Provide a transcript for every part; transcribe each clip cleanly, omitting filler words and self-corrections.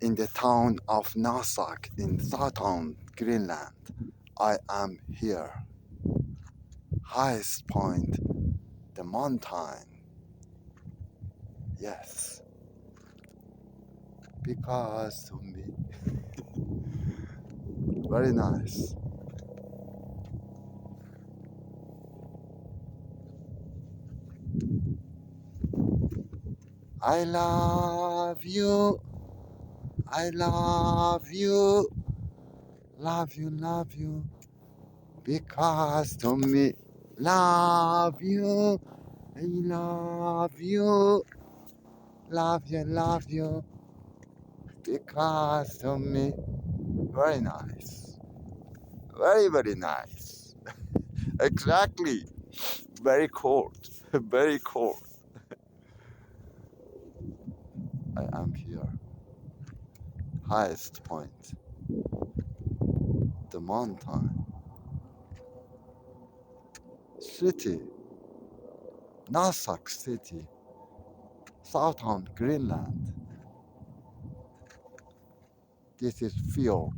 in the town of Nasak in southern Greenland. I am here. Highest point, the mountain. Yes. Because to me, very nice. I love you. I love you. Love you, love you. Because to me, love you. I love you. Love you, love you. Because to me, very nice. Very, very nice. Exactly. Very cold. Very cold. I am here. Highest point. The mountain. City. Nasak City. Southern Greenland. This is fjord.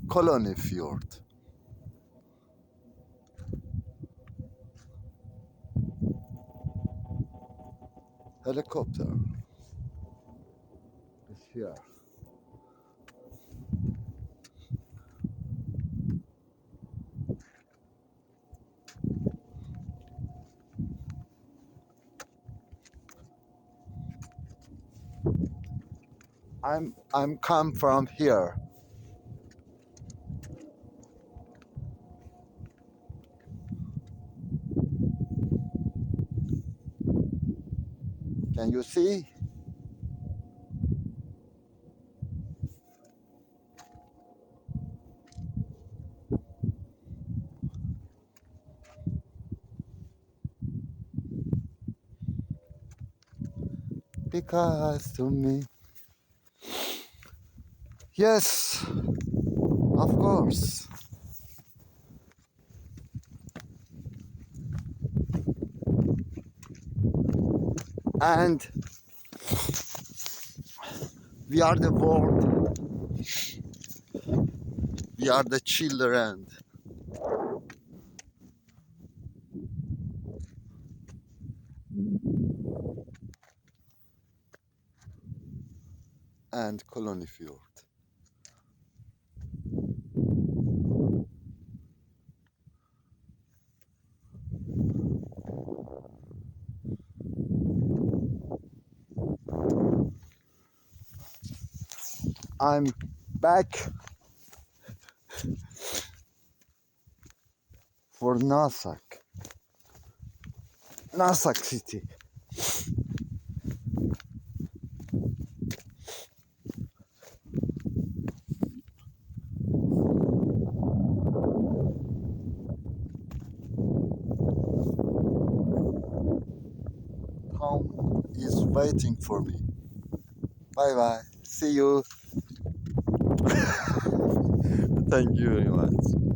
Colony Fjord. Helicopter is here. I'm come from here. Can you see? Because to me, yes, of course. And we are the world. We are the children. And Colony Fjord. I'm back for Nasak City. Town is waiting for me. Bye bye. See you. Thank you very much.